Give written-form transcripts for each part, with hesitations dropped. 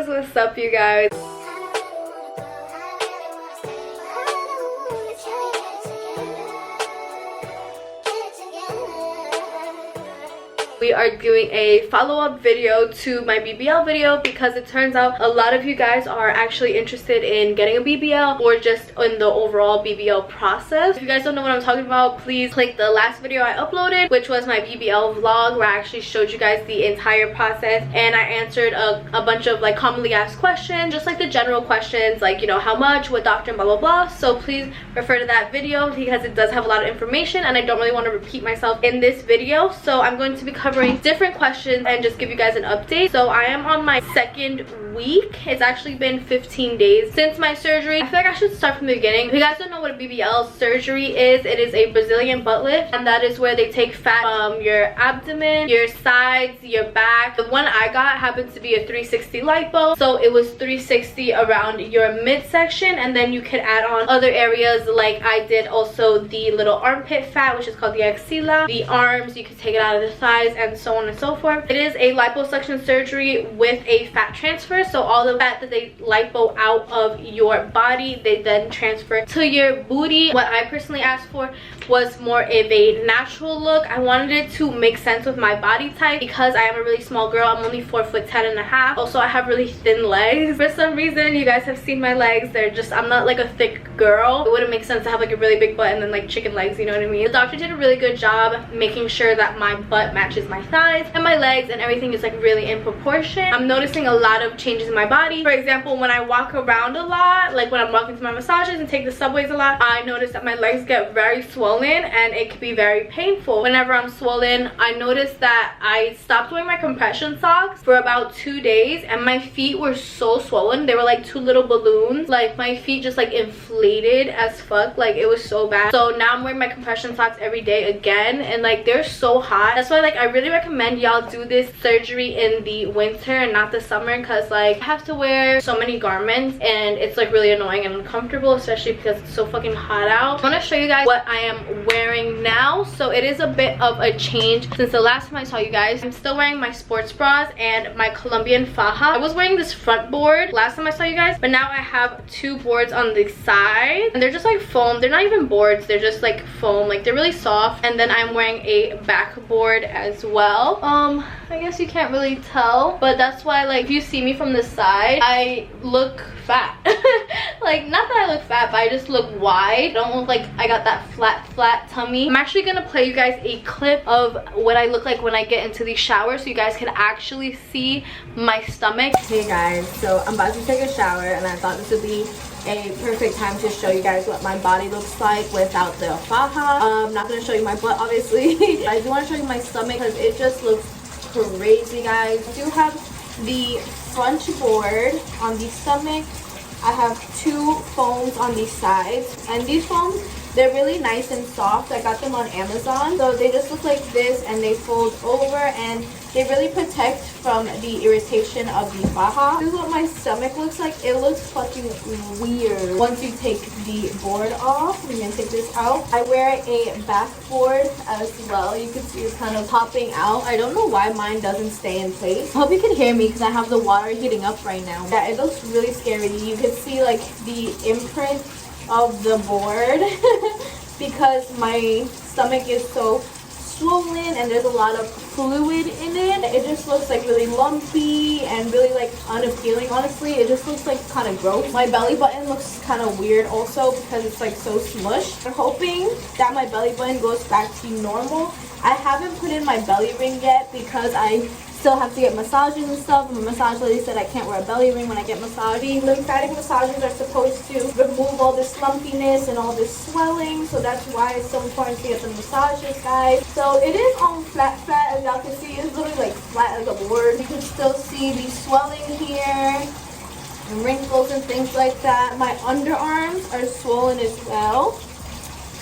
what's up, you guys? We are doing a follow-up video to my BBL video because it turns out a lot of you guys are actually interested in getting a BBL or just in the overall BBL process. If you guys don't know what I'm talking about, please click the last video I uploaded, which was my BBL vlog, where I actually showed you guys the entire process and I answered a bunch of like commonly asked questions, just like the general questions like, you know, how much, what doctor, blah blah blah. So please refer to that video because it does have a lot of information and I don't really want to repeat myself in this video. So I'm going to be covering different questions and just give you guys an update. So I am on my second week. It's actually been 15 days since my surgery. I feel like I should start from the beginning. If you guys don't know what a BBL surgery is, it is a Brazilian butt lift, and that is where they take fat from your abdomen, your sides, your back. The one I got happens to be a 360 lipo, so it was 360 around your midsection, and then you could add on other areas like I did. Also the little armpit fat, which is called the axilla, the arms, you could take it out of the thighs, and so on and so forth. It is a liposuction surgery with a fat transfer, so all the fat that they lipo out of your body, they then transfer to your booty. What I personally asked for was more of a natural look. I wanted it to make sense with my body type because I am a really small girl. I'm only 4'10.5". Also, I have really thin legs. For some reason, you guys have seen my legs. They're just, I'm not like a thick girl. It wouldn't make sense to have like a really big butt and then like chicken legs, you know what I mean? The doctor did a really good job making sure that my butt matches my thighs and my legs and everything is like really in proportion. I'm noticing a lot of changes in my body. For example, when I walk around a lot, like when I'm walking to my massages and take the subways a lot, I notice that my legs get very swollen and it can be very painful. Whenever I'm swollen, I noticed that I stopped wearing my compression socks for about 2 days and my feet were so swollen. They were like two little balloons. Like my feet just like inflated as fuck. Like it was so bad. So now I'm wearing my compression socks every day again, and like they're so hot. That's why like I really recommend y'all do this surgery in the winter and not the summer, because like I have to wear so many garments and it's like really annoying and uncomfortable, especially because it's so fucking hot out. I want to show you guys what I am wearing now. So it is a bit of a change since the last time I saw you guys. I'm still wearing my sports bras and my Colombian faja. I was wearing this front board last time I saw you guys, but now I have two boards on the side and they're just like foam. They're not even boards, they're just like foam. Like they're really soft. And then I'm wearing a backboard as well. I guess you can't really tell, but that's why like if you see me from the side, I look fat. Like not that I look fat, but I just look wide. I don't look like I got that flat tummy. I'm actually gonna play you guys a clip of what I look like when I get into the shower so you guys can actually see my stomach. Hey guys, so I'm about to take a shower and I thought this would be a perfect time to show you guys what my body looks like without the faja. I'm not gonna show you my butt obviously. I do want to show you my stomach because it just looks crazy, guys. I do have the front board on the stomach. I have two foams on the sides, and these foams, they're really nice and soft. I got them on Amazon. So they just look like this and they fold over and they really protect from the irritation of the faja. This is what my stomach looks like. It looks fucking weird once you take the board off. I'm gonna take this out. I wear a backboard as well. You can see it's kind of popping out. I don't know why mine doesn't stay in place. I hope you can hear me because I have the water heating up right now. Yeah, it looks really scary. You can see like the imprint of the board because my stomach is so swollen and there's a lot of fluid in it. It just looks like really lumpy and really like unappealing. Honestly, it just looks like kind of gross. My belly button looks kind of weird also because it's like so smushed. I'm hoping that my belly button goes back to normal. I haven't put in my belly ring yet because I still have to get massages and stuff. My massage lady said I can't wear a belly ring when I get massaged. Lymphatic massages are supposed to remove all this lumpiness and all this swelling, so that's why it's so important to get the massages, guys. So it is all flat, as y'all can see. It's literally like flat like a board. You can still see the swelling here and wrinkles and things like that. My underarms are swollen as well.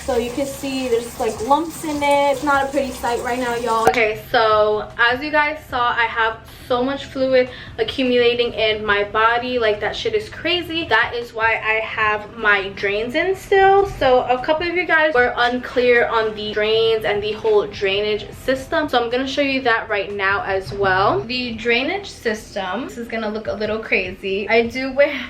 So you can see there's like lumps in it. It's not a pretty sight right now, y'all. Okay, so as you guys saw, I have so much fluid accumulating in my body. Like, that shit is crazy. That is why I have my drains in still. So a couple of you guys were unclear on the drains and the whole drainage system, so I'm gonna show you that right now as well. The drainage system, this is gonna look a little crazy. I do wear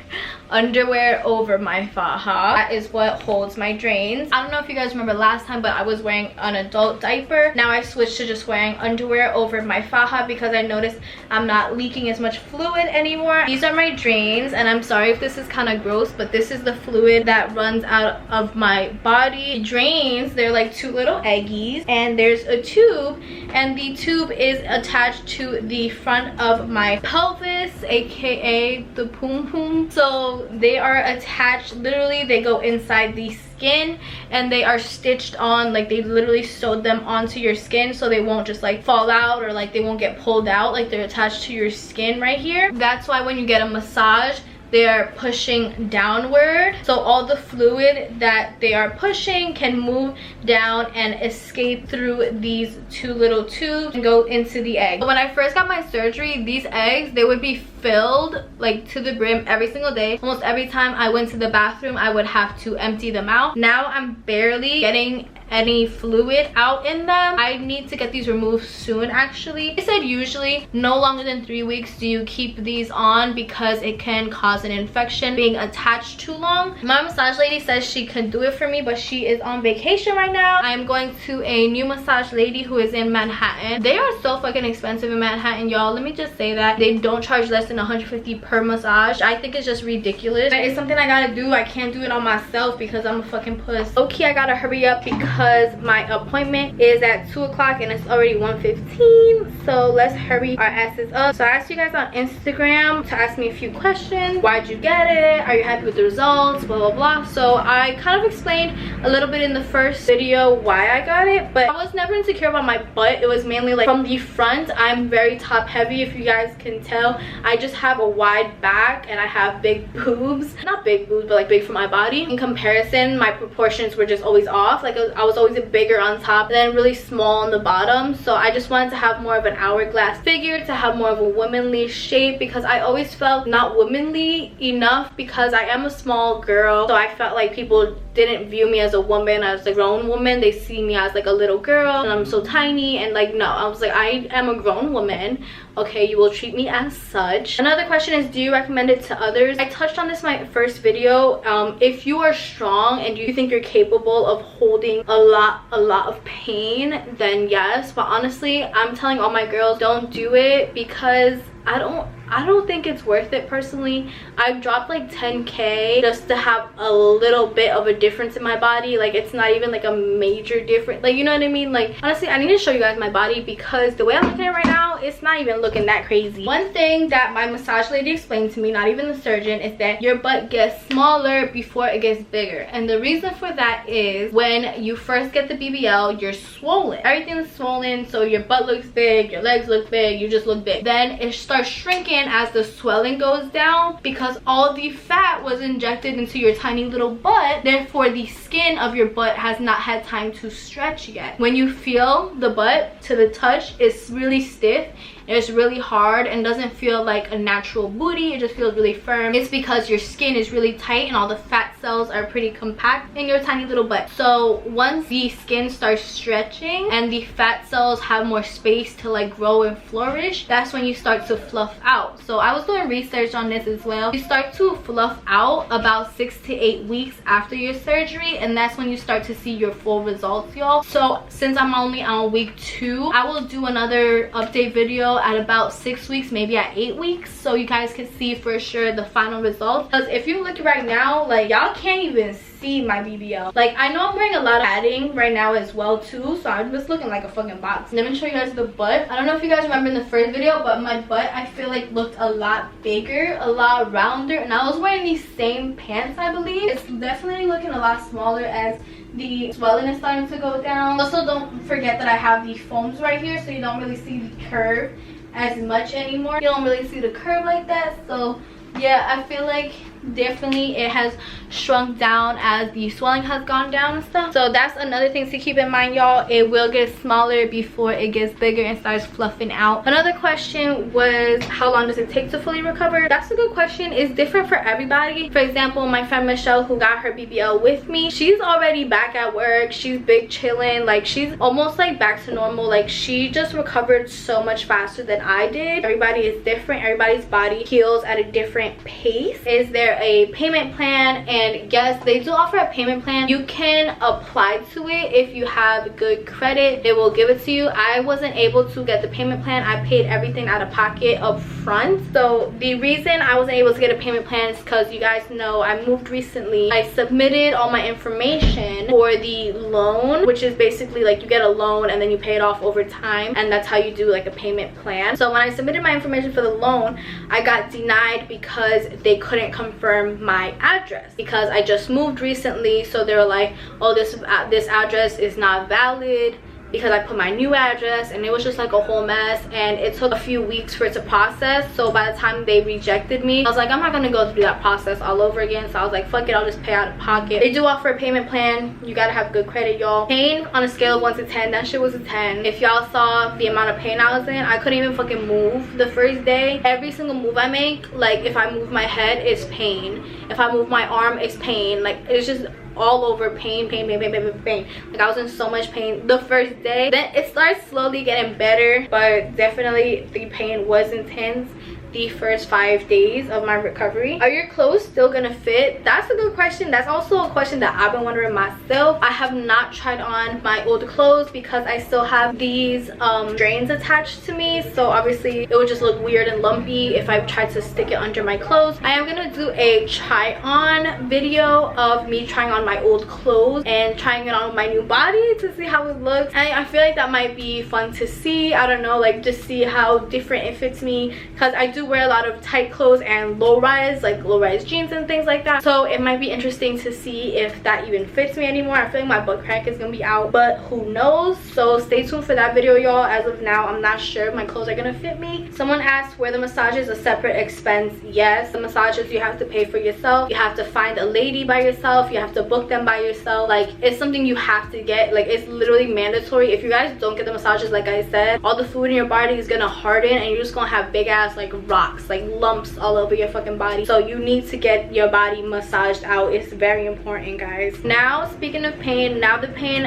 underwear over my faja. That is what holds my drains. I don't know if you guys remember last time, but I was wearing an adult diaper. Now I switched to just wearing underwear over my faja because I noticed I'm not leaking as much fluid anymore. These are my drains, and I'm sorry if this is kind of gross, but this is the fluid that runs out of my body. Drains, they're like two little eggies, and there's a tube, and the tube is attached to the front of my pelvis, aka the poom poom. So they are attached, literally they go inside the skin, and they are stitched on, like they literally sewed them onto your skin so they won't just like fall out, or like they won't get pulled out. Like, they're attached to your skin right here. That's why when you get a massage, they are pushing downward, so all the fluid that they are pushing can move down and escape through these two little tubes and go into the egg. When I first got my surgery, these eggs, they would be filled like to the brim every single day. Almost every time I went to the bathroom, I would have to empty them out. Now I'm barely getting any fluid out in them. I need to get these removed soon. Actually, they said usually no longer than 3 weeks do you keep these on because it can cause an infection being attached too long. My massage lady says she can do it for me, but she is on vacation right now. I'm going to a new massage lady who is in Manhattan. They are so fucking expensive in Manhattan, y'all. Let me just say that. They don't charge less than $150 per massage. I think it's just ridiculous, but it's something I gotta do. I can't do it on myself because I'm a fucking puss. Okay, I gotta hurry up because my appointment is at 2 o'clock and it's already 1:15, so let's hurry our asses up. So I asked you guys on Instagram to ask me a few questions. Why'd you get it? Are you happy with the results? Blah blah blah. So I kind of explained a little bit in the first video why I got it, but I was never insecure about my butt. It was mainly like from the front. I'm very top heavy, if you guys can tell. I just have a wide back and I have big boobs. Not big boobs, but like big for my body. In comparison, my proportions were just always off. Like, I was always a bigger on top and then really small on the bottom. So I just wanted to have more of an hourglass figure, to have more of a womanly shape, because I always felt not womanly enough because I am a small girl. So I felt like people didn't view me as a woman, as a grown woman. They see me as like a little girl and I'm so tiny, and like, no, I was like, I am a grown woman. Okay, you will treat me as such. Another question is, do you recommend it to others? I touched on this in my first video. If you are strong and you think you're capable of holding a lot of pain, then yes. But honestly, I'm telling all my girls, don't do it, because I don't think it's worth it personally. I've dropped like 10K just to have a little bit of a difference in my body. Like, it's not even like a major difference, like, you know what I mean? Like, honestly, I need to show you guys my body, because the way I'm looking at it right now, it's not even looking that crazy. One thing that my massage lady explained to me, not even the surgeon, is that your butt gets smaller before it gets bigger. And the reason for that is when you first get the BBL, you're swollen. Everything's swollen, so your butt looks big, your legs look big, you just look big. Then it starts shrinking as the swelling goes down, because all the fat was injected into your tiny little butt. Therefore, the skin of your butt has not had time to stretch yet. When you feel the butt to the touch, it's really stiff. It's really hard and doesn't feel like a natural booty. It just feels really firm. It's because your skin is really tight and all the fat cells are pretty compact in your tiny little butt. So once the skin starts stretching and the fat cells have more space to like grow and flourish, that's when you start to fluff out. So I was doing research on this as well. You start to fluff out about 6 to 8 weeks after your surgery, and that's when you start to see your full results, y'all. So since I'm only on week 2, I will do another update video at about 6 weeks, maybe at 8 weeks, so you guys can see for sure the final results. Because if you look right now, like, y'all can't even see my BBL. Like, I know I'm wearing a lot of padding right now as well too, so I'm just looking like a fucking box. Let me show you guys the butt. I don't know if you guys remember in the first video, but my butt, I feel like, looked a lot bigger, a lot rounder, and I was wearing these same pants, I believe. It's definitely looking a lot smaller as the swelling is starting to go down. Also, don't forget that I have the foams right here, so you don't really see the curve as much anymore. You don't really see the curve like that. So yeah, I feel like definitely it has shrunk down as the swelling has gone down and stuff. So that's another thing to keep in mind, y'all. It will get smaller before it gets bigger and starts fluffing out. Another question was, how long does it take to fully recover? That's a good question. It's different for everybody. For example, my friend Michelle, who got her BBL with me, she's already back at work. She's big chilling, like she's almost like back to normal. Like she just recovered so much faster than I did. Everybody is different. Everybody's body heals at a different pace. Is there a payment plan? And yes, they do offer a payment plan. You can apply to it if you have good credit. They will give it to you. I wasn't able to get the payment plan. I paid everything out of pocket up front. So the reason I wasn't able to get a payment plan is because you guys know I moved recently. I submitted all my information for the loan, which is basically like you get a loan and then you pay it off over time, and that's how you do like a payment plan. So when I submitted my information for the loan, I got denied because they couldn't confirm my address because I just moved recently. So they were like, oh, this address is not valid because I put my new address, and it was just like a whole mess, and it took a few weeks for it to process. So by the time they rejected me, I was like, I'm not gonna go through that process all over again. So I was like, fuck it, I'll just pay out of pocket. They do offer a payment plan. You gotta have good credit, y'all. Pain on a scale of 1 to 10, that shit was a 10. If y'all saw the amount of pain I was in, I couldn't even fucking move the first day. Every single move I make, like if I move my head, it's pain. If I move my arm, it's pain. Like it's just all over pain. Like I was in so much pain the first day. Then it starts slowly getting better, but definitely the pain was intense the first 5 days of my recovery. Are your clothes still gonna fit? That's a good question. That's also a question that I've been wondering myself. I have not tried on my old clothes because I still have these drains attached to me, so obviously it would just look weird and lumpy if I tried to stick it under my clothes. I am gonna do a try on video of me trying on my old clothes and trying it on my new body to see how it looks, and I feel like that might be fun to see. I don't know, like just see how different it fits me, because I do wear a lot of tight clothes and low-rise, like low-rise jeans and things like that, so it might be interesting to see if that even fits me anymore. I feel like my butt crack is gonna be out, but who knows. So stay tuned for that video, y'all. As of now, I'm not sure if my clothes are gonna fit me. Someone asked, were the massages a separate expense? Yes, the massages you have to pay for yourself. You have to find a lady by yourself. You have to book them by yourself. Like it's something you have to get. Like it's literally mandatory. If you guys don't get the massages, like I said, all the fluid in your body is gonna harden and you're just gonna have big ass like rocks, like lumps all over your fucking body. So you need to get your body massaged out. It's very important, guys. Now, speaking of pain, now the pain,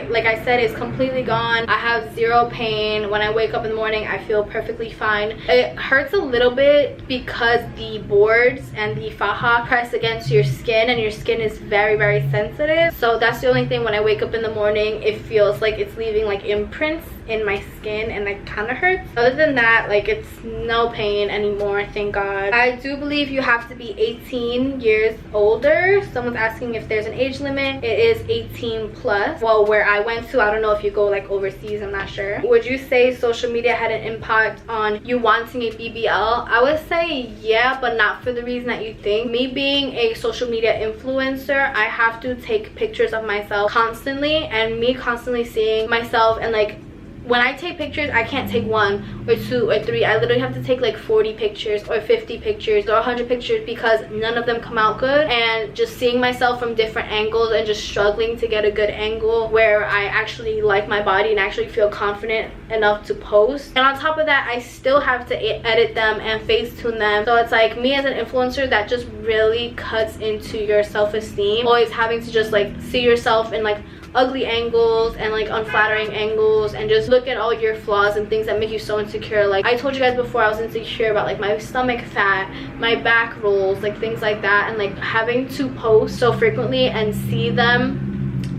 like I said, is completely gone. I have zero pain. When I wake up in the morning, I feel perfectly fine. It hurts a little bit because the boards and the faja press against your skin, and your skin is very, very sensitive. So that's the only thing. When I wake up in the morning, it feels like it's leaving like imprints in my skin, and it kind of hurts. Other than that, like it's no pain anymore, thank God. I do believe you have to be 18 years older. Someone's asking if there's an age limit. It is 18 plus. Well, where I went to, I don't know if you go like overseas, I'm not sure. Would you say social media had an impact on you wanting a BBL? I would say yeah, but not for the reason that you think. Me being a social media influencer, I have to take pictures of myself constantly, and me constantly seeing myself, and like when I take pictures, I can't take 1 or 2 or 3. I literally have to take like 40 pictures or 50 pictures or 100 pictures because none of them come out good. And just seeing myself from different angles and just struggling to get a good angle where I actually like my body and actually feel confident enough to post. And on top of that, I still have to edit them and Facetune them. So it's like, me as an influencer, that just really cuts into your self-esteem. Always having to just like see yourself in like ugly angles and like unflattering angles, and just look at all your flaws and things that make you so insecure. Like I told you guys before, I was insecure about like my stomach fat, my back rolls, like things like that. And like having to post so frequently and see them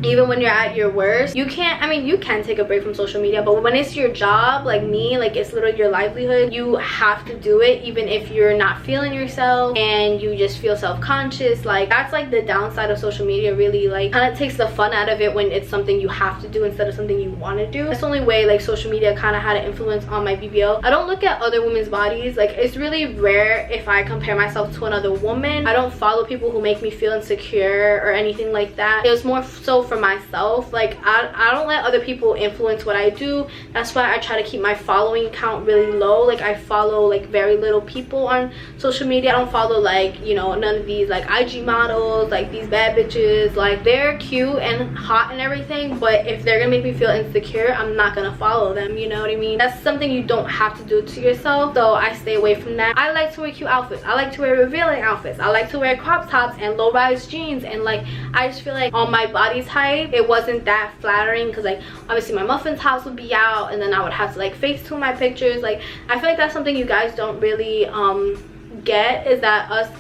even when you're at your worst, you can't, I mean, you can take a break from social media, but when it's your job, like me, like it's literally your livelihood, you have to do it even if you're not feeling yourself and you just feel self-conscious. Like that's like the downside of social media, really. Like kind of takes the fun out of it when it's something you have to do instead of something you want to do. That's the only way like social media kind of had an influence on my BBL. I don't look at other women's bodies. Like it's really rare if I compare myself to another woman. I don't follow people who make me feel insecure or anything like that. It was more so for myself. Like I don't let other people influence what I do. That's why I try to keep my following count really low. Like I follow like very little people on social media. I don't follow like, you know, none of these like IG models, like these bad bitches. Like they're cute and hot and everything, but if they're gonna make me feel insecure, I'm not gonna follow them, you know what I mean? That's something you don't have to do to yourself, so I stay away from that. I like to wear cute outfits. I like to wear revealing outfits. I like to wear crop tops and low-rise jeans, and like I just feel like on my body type it wasn't that flattering, because like obviously my muffin tops would be out and then I would have to like face tune my pictures. Like I feel like that's something you guys don't really get, is that us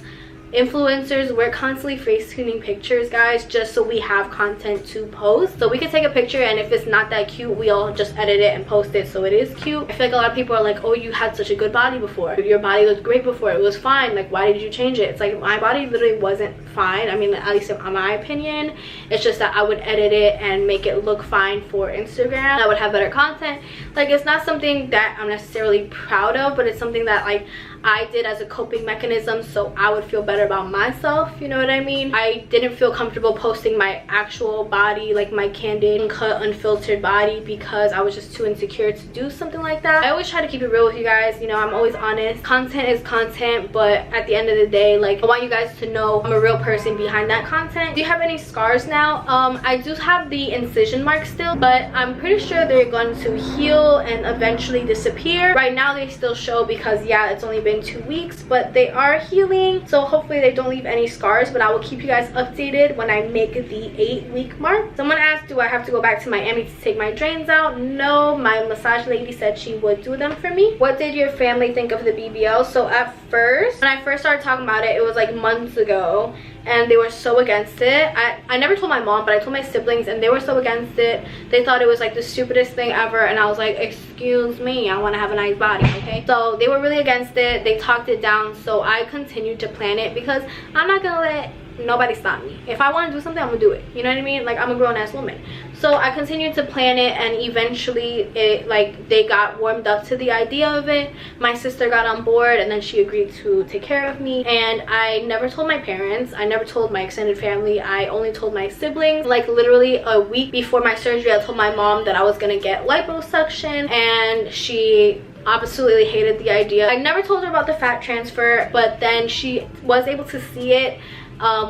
influencers, we're constantly face tuning pictures, guys, just so we have content to post. So we can take a picture and if it's not that cute, we'll just edit it and post it so it is cute. I feel like a lot of people are like, oh, you had such a good body before, your body looked great before, it was fine, like why did you change it? It's like my body literally wasn't fine. I mean, at least in my opinion, it's just that I would edit it and make it look fine for Instagram. I would have better content. Like it's not something that I'm necessarily proud of, but it's something that like I did as a coping mechanism so I would feel better about myself, you know what I mean? I didn't feel comfortable posting my actual body, like my candid, uncut, unfiltered body, because I was just too insecure to do something like that. I always try to keep it real with you guys, you know, I'm always honest. Content is content, but at the end of the day, like I want you guys to know I'm a real person behind that content. Do you have any scars now? I do have the incision marks still, but I'm pretty sure they're going to heal and eventually disappear. Right now they still show because yeah, it's only been 2 weeks, but they are healing, so hopefully they don't leave any scars. But I will keep you guys updated when I make the 8-week mark. Someone asked, do I have to go back to Miami to take my drains out? No, my massage lady said she would do them for me. What did your family think of the BBL? So at first, when I first started talking about it, it was like months ago, and they were so against it. I never told my mom, but I told my siblings, and they were so against it. They thought it was like the stupidest thing ever, and I was like, excuse me, I want to have a nice body, okay? So they were really against it. They talked it down, so I continued to plan it because I'm not gonna let nobody stop me. If I want to do something, I'm gonna do it, you know what I mean? Like I'm a grown-ass woman. So I continued to plan it, and eventually it, like, they got warmed up to the idea of it. My sister got on board, and then she agreed to take care of me. And I never told my parents, I never told my extended family, I only told my siblings. Like literally a week before my surgery, I told my mom that I was gonna get liposuction, and she absolutely hated the idea. I never told her about the fat transfer, but then she was able to see it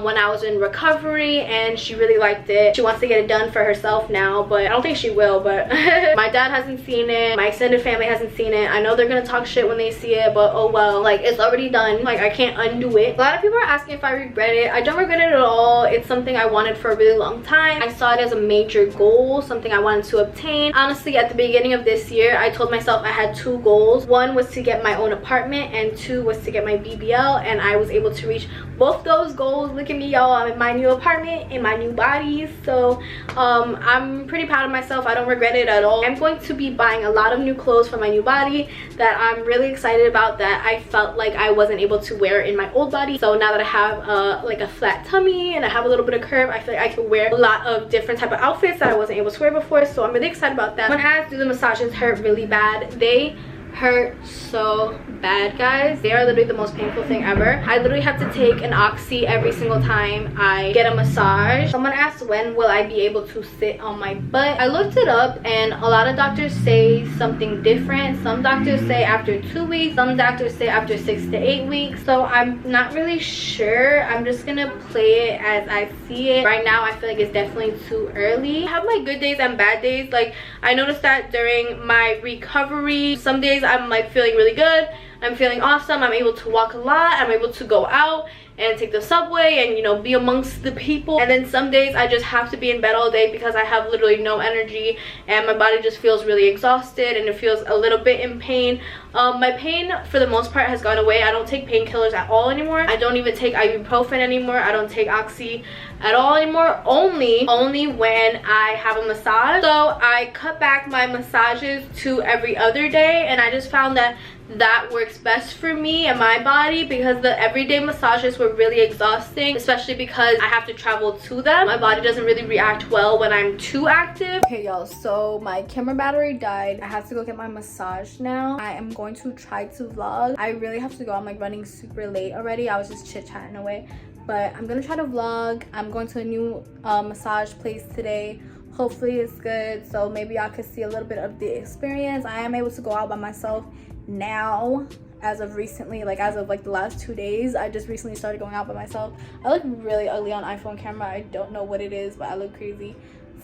when I was in recovery, and she really liked it. She wants to get it done for herself now, but I don't think she will. But my dad hasn't seen it, my extended family hasn't seen it. I know they're gonna talk shit when they see it, but oh well, like it's already done. Like I can't undo it. A lot of people are asking if I regret it. I don't regret it at all. It's something I wanted for a really long time. I saw it as a major goal, something I wanted to obtain. Honestly, at the beginning of this year, I told myself I had 2 goals. One was to get my own apartment, and 2 was to get my BBL, and I was able to reach both those goals. Look at me, y'all, I'm in my new apartment, in my new body. So I'm pretty proud of myself. I don't regret it at all. I'm going to be buying a lot of new clothes for my new body that I'm really excited about, that I felt like I wasn't able to wear in my old body. So now that I have like a flat tummy and I have a little bit of curve, I feel like I can wear a lot of different type of outfits that I wasn't able to wear before. So I'm really excited about that. When I do the massages hurt really bad. They hurt so bad, guys. They are literally the most painful thing ever. I literally have to take an oxy every single time I get a massage. Someone asked, when will I be able to sit on my butt? I looked it up, and a lot of doctors say something different. Some doctors say after 2 weeks, some doctors say after 6 to 8 weeks. So I'm not really sure. I'm just gonna play it as I see it. Right now I feel like it's definitely too early. I have my good days and bad days. Like I noticed that during my recovery, some days I'm like feeling really good, I'm feeling awesome, I'm able to walk a lot, I'm able to go out and take the subway and, you know, be amongst the people. And then some days I just have to be in bed all day because I have literally no energy, and my body just feels really exhausted, and it feels a little bit in pain. My pain for the most part has gone away. I don't take painkillers at all anymore. I don't even take ibuprofen anymore. I don't take oxy at all anymore. Only when I have a massage. So I cut back my massages to every other day, and I just found that that works best for me and my body, because the everyday massages were really exhausting, especially because I have to travel to them. My body doesn't really react well when I'm too active. Okay y'all, so my camera battery died. I have to go get my massage now. I am going to try to vlog. I really have to go. I'm like running super late already. I was just chit-chatting away, but I'm gonna try to vlog. I'm going to a new massage place today. Hopefully it's good, so maybe y'all could see a little bit of the experience. I am able to go out by myself now, as of recently, like as of like the last 2 days. I just recently started going out by myself. I look really ugly on iPhone camera. I don't know what it is, but I look crazy.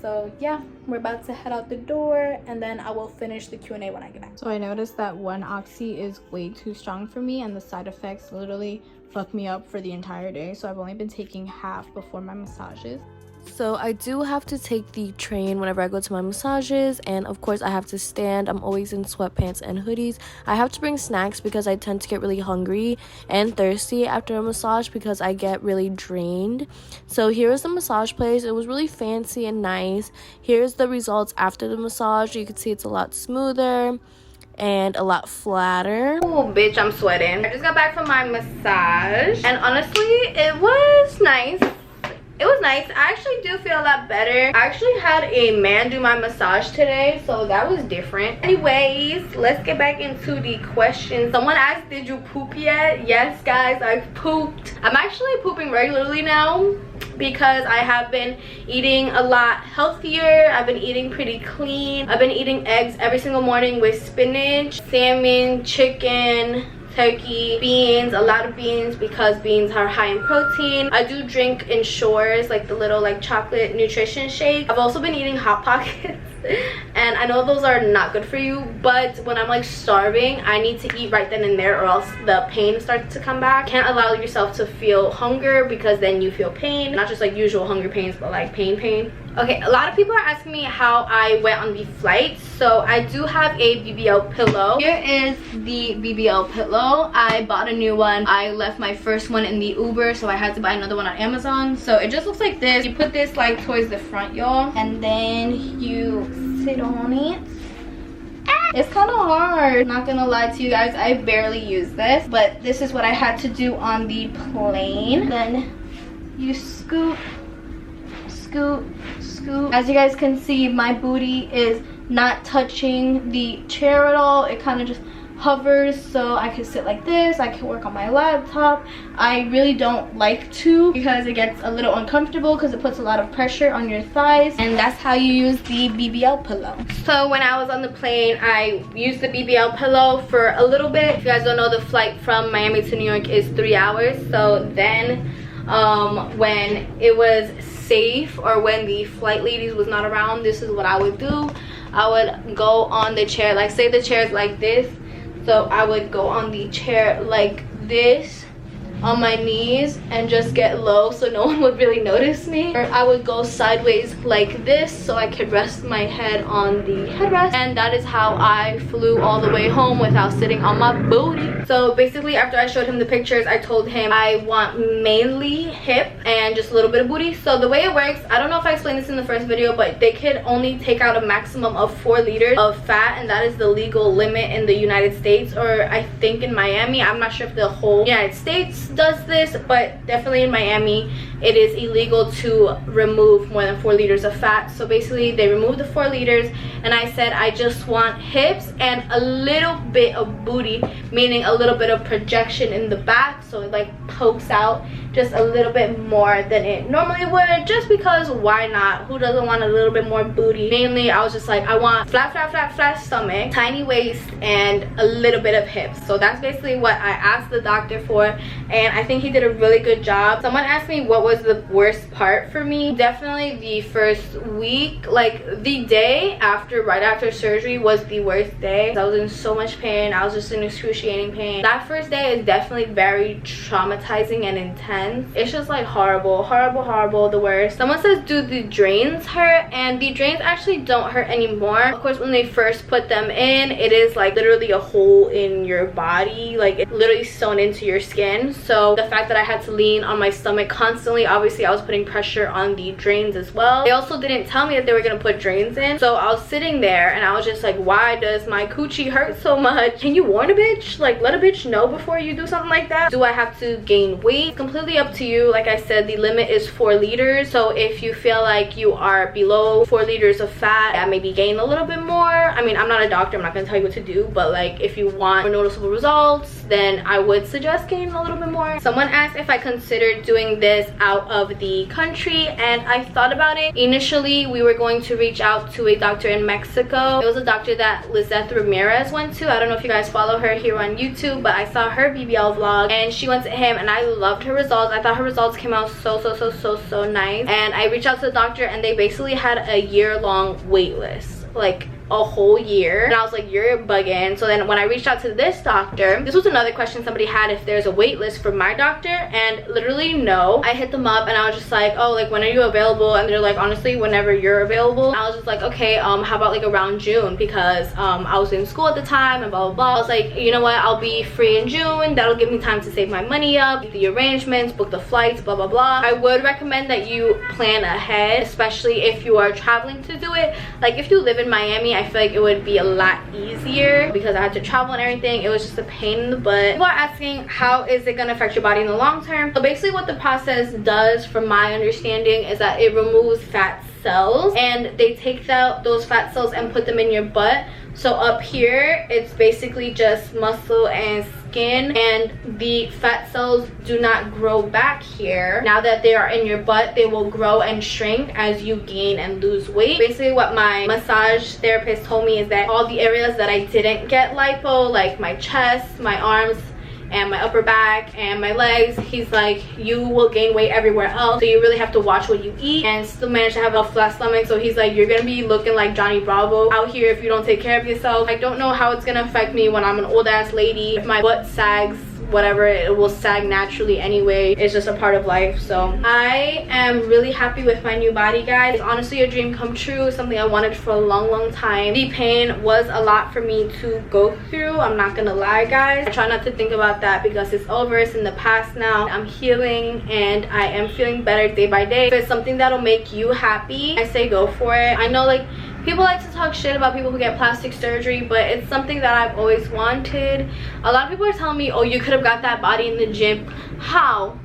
So yeah, we're about to head out the door, and then I will finish the Q&A when I get back. So I noticed that one oxy is way too strong for me, and the side effects literally fuck me up for the entire day. So I've only been taking half before my massages. So I do have to take the train whenever I go to my massages, and of course I have to stand. I'm always in sweatpants and hoodies. I have to bring snacks because I tend to get really hungry and thirsty after a massage because I get really drained. So here's the massage place. It was really fancy and nice. Here's the results after the massage. You can see it's a lot smoother and a lot flatter. Oh bitch, I'm sweating. I just got back from my massage, and honestly it was nice. It was nice. I actually do feel a lot better. I actually had a man do my massage today, so that was different. Anyways, let's get back into the questions. Someone asked, did you poop yet? Yes guys, I pooped. I'm actually pooping regularly now because I have been eating a lot healthier. I've been eating pretty clean. I've been eating eggs every single morning with spinach, salmon, chicken, turkey, beans, a lot of beans because beans are high in protein. I do drink Ensures, like the little like chocolate nutrition shake. I've also been eating Hot Pockets and I know those are not good for you, but when I'm like starving, I need to eat right then and there or else the pain starts to come back. You can't allow yourself to feel hunger because then you feel pain, not just like usual hunger pains, but like pain. Okay, a lot of people are asking me how I went on the flight. So I do have a BBL pillow. Here is the BBL pillow. I bought a new one. I left my first one in the Uber, so I had to buy another one on Amazon. So it just looks like this. You put this like towards the front, y'all, and then you sit on it. It's kind of hard, not gonna lie to you guys. I barely use this, but this is what I had to do on the plane. Then you scoop. As you guys can see, my booty is not touching the chair at all. It kind of just hovers, so I can sit like this. I can work on my laptop. I really don't like to because it gets a little uncomfortable because it puts a lot of pressure on your thighs, and that's how you use the BBL pillow. So when I was on the plane, I used the BBL pillow for a little bit. If you guys don't know, the flight from Miami to New York is 3 hours. So then when it was safe or when the flight ladies was not around, this is what I would do. I would go on the chair, like say the chair is like this, so I would go on the chair like this on my knees and just get low so no one would really notice me. Or I would go sideways like this so I could rest my head on the headrest, and that is how I flew all the way home without sitting on my booty. So basically after I showed him the pictures, I told him I want mainly hip and just a little bit of booty. So the way it works, I don't know if I explained this in the first video, but they could only take out a maximum of 4 liters of fat, and that is the legal limit in the United States, or I think in Miami. I'm not sure if the whole United States does this, but definitely in Miami it is illegal to remove more than 4 liters of fat. So basically they removed the 4 liters, and I said I just want hips and a little bit of booty, meaning a little bit of projection in the back, so it like pokes out just a little bit more than it normally would, just because why not? Who doesn't want a little bit more booty? Mainly I was just like, I want flat stomach, tiny waist, and a little bit of hips. So that's basically what I asked the doctor for, and I think he did a really good job. Someone asked me what was the worst part for me. Definitely the first week, like the day after, right after surgery was the worst day. I was in so much pain. I was just in excruciating pain. That first day is definitely very traumatizing and intense. It's just like horrible, the worst. Someone says, do the drains hurt? And the drains actually don't hurt anymore. Of course, when they first put them in, it is like literally a hole in your body, like it's literally sewn into your skin. so the fact that I had to lean on my stomach constantly, obviously I was putting pressure on the drains as well. They also didn't tell me that they were gonna put drains in, so I was sitting there and I was just like, why does my coochie hurt so much? Can you warn a bitch? Like, let a bitch know before you do something like that. Do I have to gain weight? It's completely up to you. Like I said, the limit is 4 liters, so if you feel like you are below 4 liters of fat, yeah, maybe gain a little bit more. I mean, I'm not a doctor, I'm not gonna tell you what to do, but like if you want more noticeable results, then I would suggest gaining a little bit more. Someone asked if I considered doing this out of the country, and I thought about it. Initially, we were going to reach out to a doctor in Mexico. It was a doctor that Lizeth Ramirez went to. I don't know if you guys follow her here on YouTube, but I saw her BBL vlog and she went to him and I loved her results. I thought her results came out so nice, and I reached out to the doctor and they basically had a year-long wait list, like a whole year, and I was like, you're bugging. So then when I reached out to this doctor, this was another question somebody had, if there's a wait list for my doctor, and literally no. I hit them up and I was just like, oh, like when are you available? And they're like, honestly, whenever you're available. I was just like, okay, how about like around June, because I was in school at the time and blah blah blah. I was like, you know what, I'll be free in June, that'll give me time to save my money up, make the arrangements, book the flights, blah blah blah. I would recommend that you plan ahead, especially if you are traveling to do it. Like if you live in Miami, I feel like it would be a lot easier because I had to travel and everything. It was just a pain in the butt. People are asking, how is it going to affect your body in the long term? So basically what the process does, from my understanding, is that it removes fat cells, and they take those fat cells and put them in your butt. So up here, it's basically just muscle and skin, and the fat cells do not grow back here. Now that they are in your butt, they will grow and shrink as you gain and lose weight. Basically what my massage therapist told me is that all the areas that I didn't get lipo, like my chest, my arms, and my upper back and my legs, he's like, you will gain weight everywhere else, so you really have to watch what you eat and still manage to have a flat stomach. So he's like, you're gonna be looking like Johnny Bravo out here if you don't take care of yourself. I don't know how it's gonna affect me when I'm an old ass lady. If my butt sags, whatever, it will sag naturally anyway. It's just a part of life. So I am really happy with my new body, guys. It's honestly a dream come true, something I wanted for a long time. The pain was a lot for me to go through, I'm not gonna lie, guys. I try not to think about that because it's over, it's in the past now. I'm healing and I am feeling better day by day. If it's something that'll make you happy, I say go for it. I know like people like to talk shit about people who get plastic surgery, but it's something that I've always wanted. A lot of people are telling me, oh, you could have got that body in the gym. How?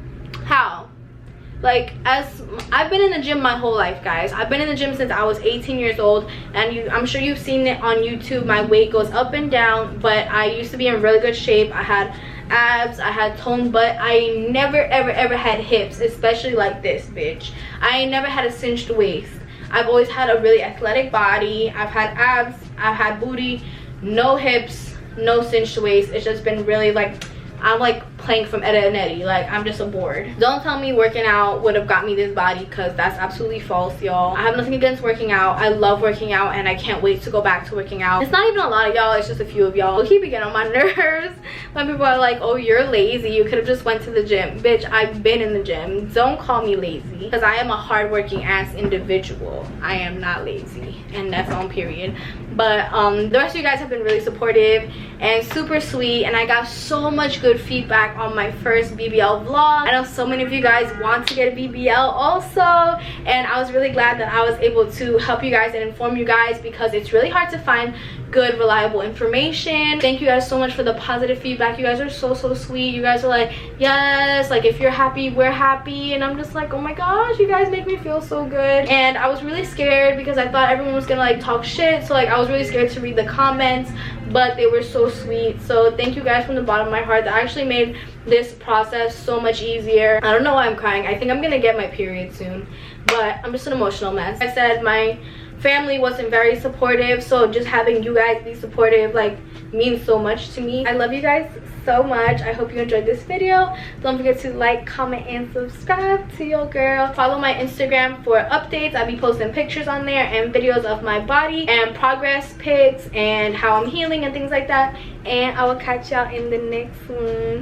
Like, as I've been in the gym my whole life, guys. I've been in the gym since I was 18 years old, and I'm sure you've seen it on YouTube. My weight goes up and down, but I used to be in really good shape. I had abs, I had toned butt. I never ever had hips, especially like this bitch. I never had a cinched waist. I've always had a really athletic body. I've had abs, I've had booty, no hips, no cinched waist. It's just been really like, I'm like playing from Etta and Eddie. Like, I'm just a bored. Don't tell me working out would have got me this body, because that's absolutely false, y'all. I have nothing against working out. I love working out and I can't wait to go back to working out. It's not even a lot of y'all, it's just a few of y'all. Keep it getting on my nerves when people are like, oh, you're lazy, you could have just went to the gym. Bitch, I've been in the gym. Don't call me lazy, because I am a hardworking ass individual. I am not lazy, and that's on period. But the rest of you guys have been really supportive and super sweet, and I got so much good feedback on my first BBL vlog. I know so many of you guys want to get a BBL also, and I was really glad that I was able to help you guys and inform you guys, because it's really hard to find good reliable information. Thank you guys so much for the positive feedback. You guys are so sweet. You guys are like, yes, like if you're happy, we're happy. And I'm just like, oh my gosh, you guys make me feel so good. And I was really scared because I thought everyone was gonna like talk shit, so like I was really scared to read the comments, but they were so sweet. So thank you guys from the bottom of my heart. That actually made this process so much easier. I don't know why I'm crying. I think I'm gonna get my period soon, but I'm just an emotional mess. I said my family wasn't very supportive, so just having you guys be supportive like means so much to me. I love you guys so much. I hope you enjoyed this video. Don't forget to like, comment, and subscribe to your girl. Follow my Instagram for updates. I'll be posting pictures on there and videos of my body and progress pics and how I'm healing and things like that. And I will catch y'all in the next one.